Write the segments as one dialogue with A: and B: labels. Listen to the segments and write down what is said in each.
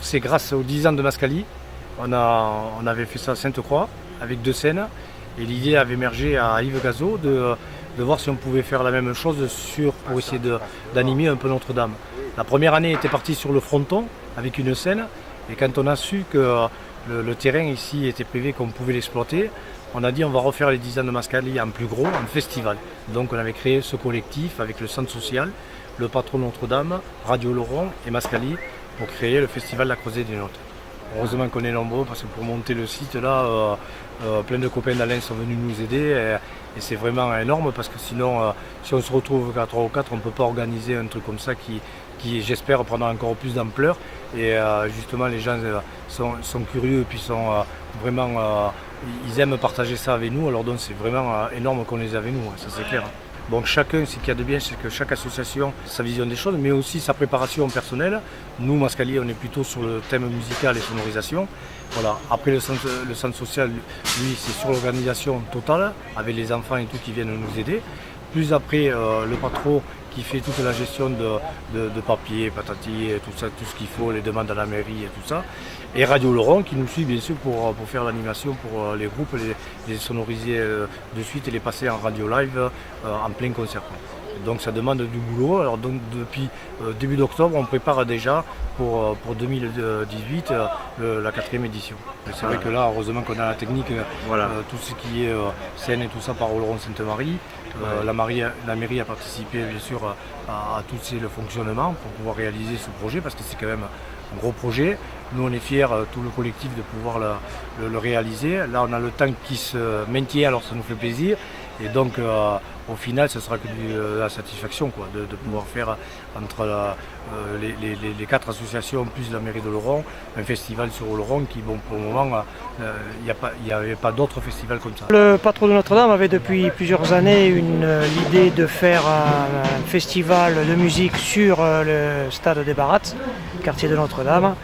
A: c'est grâce aux 10 ans de Mascali. On avait fait ça à Sainte-Croix avec 2 scènes. Et l'idée avait émergé à Yves Gazeau de voir si on pouvait faire la même chose pour essayer d'animer un peu Notre-Dame. La première année était partie sur le fronton avec une scène. Et quand on a su que le terrain ici était privé, qu'on pouvait l'exploiter, on a dit on va refaire les 10 ans de Mascali en plus gros, en festival. Donc on avait créé ce collectif avec le centre social, le patron Notre-Dame, Radio Laurent et Mascali pour créer le festival La Croisée des Notes. Heureusement qu'on est nombreux parce que pour monter le site là, plein de copains d'Alain sont venus nous aider et c'est vraiment énorme parce que sinon si on se retrouve qu'à 3 ou 4 on ne peut pas organiser un truc comme ça qui j'espère prendra encore plus d'ampleur et justement les gens sont curieux et puis sont vraiment ils aiment partager ça avec nous, alors donc c'est vraiment énorme qu'on les ait avec nous, ça c'est clair. Bon, chacun, ce qu'il y a de bien, c'est que chaque association a sa vision des choses, mais aussi sa préparation personnelle. Nous, Mascali, on est plutôt sur le thème musical et sonorisation. Voilà. Après, le centre social, lui, c'est sur l'organisation totale, avec les enfants et tout qui viennent nous aider. Plus après, le patron qui fait toute la gestion de papier, patati, tout ça, tout ce qu'il faut, les demandes à la mairie et tout ça. Et Radio Laurent qui nous suit bien sûr pour faire l'animation pour les groupes, les sonoriser de suite et les passer en radio live en plein concert. Donc ça demande du boulot. Alors donc depuis début d'octobre, on prépare déjà pour 2018 la 4e édition. C'est vrai que là, heureusement qu'on a la technique, tout ce qui est scène et tout ça par Oloron Sainte-Marie. La mairie a participé bien sûr à tout le fonctionnement pour pouvoir réaliser ce projet parce que c'est quand même un gros projet. Nous on est fiers, tout le collectif, de pouvoir le réaliser. Là on a le temps qui se maintient, alors ça nous fait plaisir. Et donc au final ce sera que de la satisfaction quoi, de pouvoir faire entre les 4 associations plus la mairie de Laurent, un festival sur Oloron qui bon pour le moment il n'y avait pas d'autres festivals comme ça.
B: Le patron de Notre-Dame avait depuis plusieurs années l'idée de faire un festival de musique sur le stade des Barats, quartier de Notre-Dame.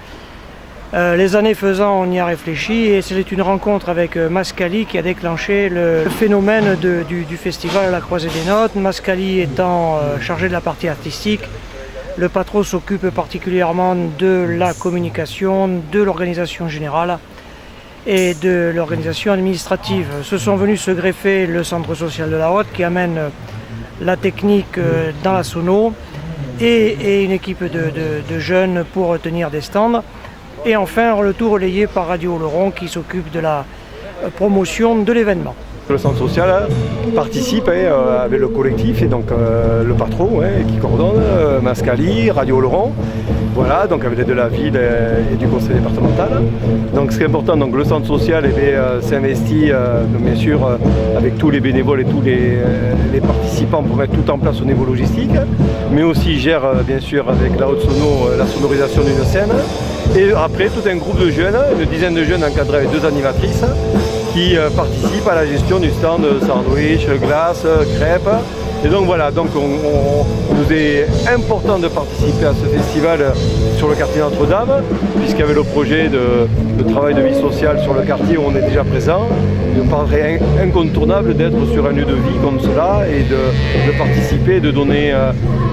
B: Les années faisant, on y a réfléchi et c'est une rencontre avec Mascali qui a déclenché le phénomène du festival à la Croisée des Notes. Mascali étant chargé de la partie artistique, le patron s'occupe particulièrement de la communication, de l'organisation générale et de l'organisation administrative. Se sont venus se greffer le centre social de la Haute qui amène la technique dans la sono et une équipe de jeunes pour tenir des stands. Et enfin, le tout relayé par Radio Laurent qui s'occupe de la promotion de l'événement.
C: Le centre social participe avec le collectif et donc le patron qui coordonne, Mascali, Radio Laurent, voilà, donc avec l'aide de la ville et du conseil départemental. Donc ce qui est important, donc, le centre social s'investit bien sûr avec tous les bénévoles et tous les participants pour mettre tout en place au niveau logistique, mais aussi gère bien sûr avec la haute sono la sonorisation d'une scène. Et après tout un groupe de jeunes, une dizaine de jeunes encadrés avec 2 animatrices qui participent à la gestion du stand sandwich, glace, crêpes. Et donc voilà, donc il nous est important de participer à ce festival sur le quartier Notre-Dame, puisqu'il y avait le projet de travail de vie sociale sur le quartier où on est déjà présent. Il nous paraît incontournable d'être sur un lieu de vie comme cela et de participer, de donner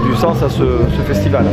C: du sens à ce festival.